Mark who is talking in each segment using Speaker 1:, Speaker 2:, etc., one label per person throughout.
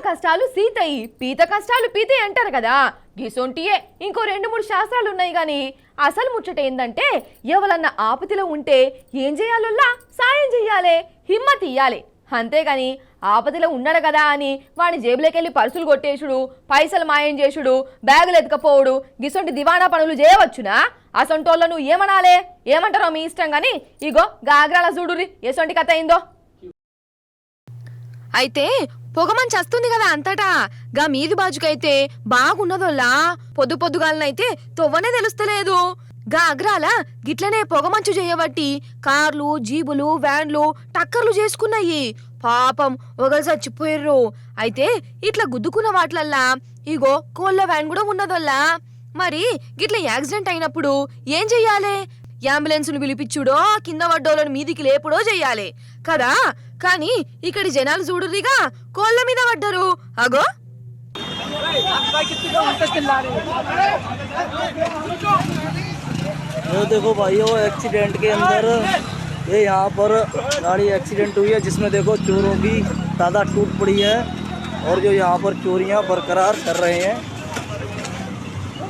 Speaker 1: కష్టాలు సీతయి పీత కష్టాలు పీతే అంటారు కదా. గిసొంటియే ఇంకో 2-3 శాస్త్రాలు ఉన్నాయి గాని అసలు ముచ్చట ఏందంటే ఎవలన్నా ఆపతిలో ఉంటే ఏం చేయాలొల్లా సాయం చెయ్యాలే, హిమ్మత్ ఇయ్యాలి. అంతేగాని ఆపతిలో ఉన్నాడు కదా అని వాడి జేబులోకెళ్ళి పర్సులు కొట్టేసుడు, పైసలు మాయం చేసుడు, బ్యాగులు ఎత్తుకపోవుడు గిసొంటి దివాణా పనులు చేయవచ్చునా? అసొంటోళ్ళను ఏమనాలే? ఏమంటారో మీ ఇష్టం గాని ఇగో గాగ్రాల చూడురి ఎసొంటి కథ అయిందో.
Speaker 2: అయితే పొగమంచి వస్తుంది కదా అంతటా, గా మీది బాజుకైతే బాగున్నదోల్లా. పొద్దుగాలనైతే తొవ్వనే తెలుస్తలేదు. గా అగ్రాల గిట్లనే పొగమంచు చేయబట్టి కార్లు, జీబులు, వ్యాన్లు టక్కర్లు చేసుకున్నాయి. పాపం ఒకరు చచ్చిపోయారు. అయితే ఇట్లా గుద్దుకున్న వాట్లల్లా ఇగో కోళ్ళ వ్యాన్ కూడా ఉన్నదోల్లా. మరి గిట్ల యాక్సిడెంట్ అయినప్పుడు ఏం చెయ్యాలి? అంబులెన్సులు పిలిపించుడో, కింద పడ్డోళ్ళని మీదికి లేపుడో చెయ్యాలి కదా. కానీ ఇక్కడి జనాలు చూడురిగా కోళ్ళ మీద పడ్డరు. అగో
Speaker 3: ये देखो भाइयों एक्सीडेंट के अंदर ये यहाँ पर गाड़ी एक्सीडेंट हुई है, जिसमें देखो चोरों की तादाद टूट पड़ी है और जो यहाँ पर चोरियाँ बरकरार कर रहे हैं।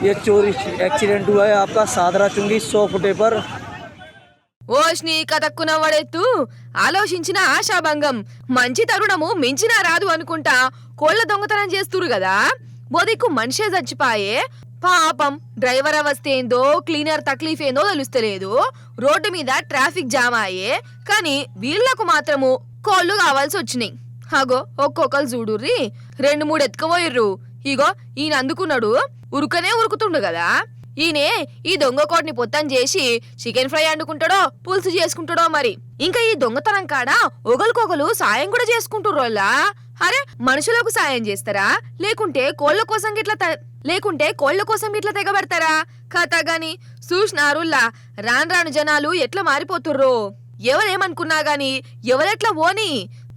Speaker 3: ये चोरी एक्सीडेंट हुआ है आपका सादरा चुंगी 100 फुटे पर।
Speaker 2: ఓష్ని కతక్కున వడెత్తు ఆలోచించిన ఆశాభంగం. మంచి తరుణము మించినా రాదు అనుకుంటా కోళ్ల దొంగతనం చేస్తురు కదా. బోదిక్కు మనిషే చచ్చిపాయే. పాపం డ్రైవర్ అవస్థేందో, క్లీనర్ తక్లీఫ్ ఏందో తెలుస్తలేదు. రోడ్డు మీద ట్రాఫిక్ జామ్ అయ్యే. కానీ వీళ్లకు మాత్రము కోళ్లు కావాల్సి వచ్చినాయి. అగో ఒక్కొక్కరు చూడుర్రి 2-3 ఎత్తుకుపోయిర్రు. ఇగో ఈయన అందుకున్నాడు, ఉరుకనే ఉరుకుతుండు కదా. ఈయనే ఈ దొంగ కోటిని పొత్తం చేసి చికెన్ ఫ్రై వండుకుంటాడో, పులుసు చేసుకుంటాడో మరి. ఇంకా ఈ దొంగతనం కాడ ఒకరికొకరు సాయం కూడా చేసుకుంటుర్రోల్లా. అరే మనుషులకు సాయం చేస్తారా, లేకుంటే కోళ్ల కోసం ఇట్లా తెగబడతారా? కథ గాని చూసినారుల్లా రాను జనాలు ఎట్లా మారిపోతుర్రో. ఎవరేమనుకున్నా గాని ఎవరెట్లా ఓని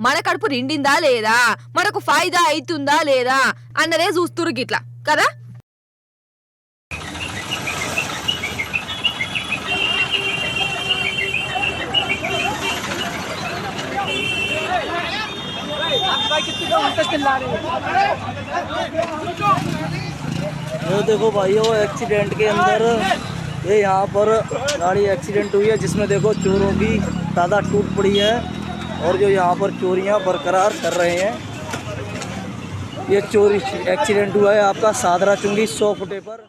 Speaker 2: మన కడుపు నిండిందా లేదా, మనకు ఫాయిదా అవుతుందా లేదా అన్నదే చూస్తురు గిట్లా కదా.
Speaker 3: ये देखो भाइयों एक्सीडेंट के अंदर ये यहाँ पर गाड़ी एक्सीडेंट हुई है, जिसमें देखो चोरों की तादाद टूट पड़ी है और जो यहाँ पर चोरियाँ बरकरार कर रहे हैं। ये चोरी एक्सीडेंट हुआ है आपका सादरा चुंगी 100 फुटे पर।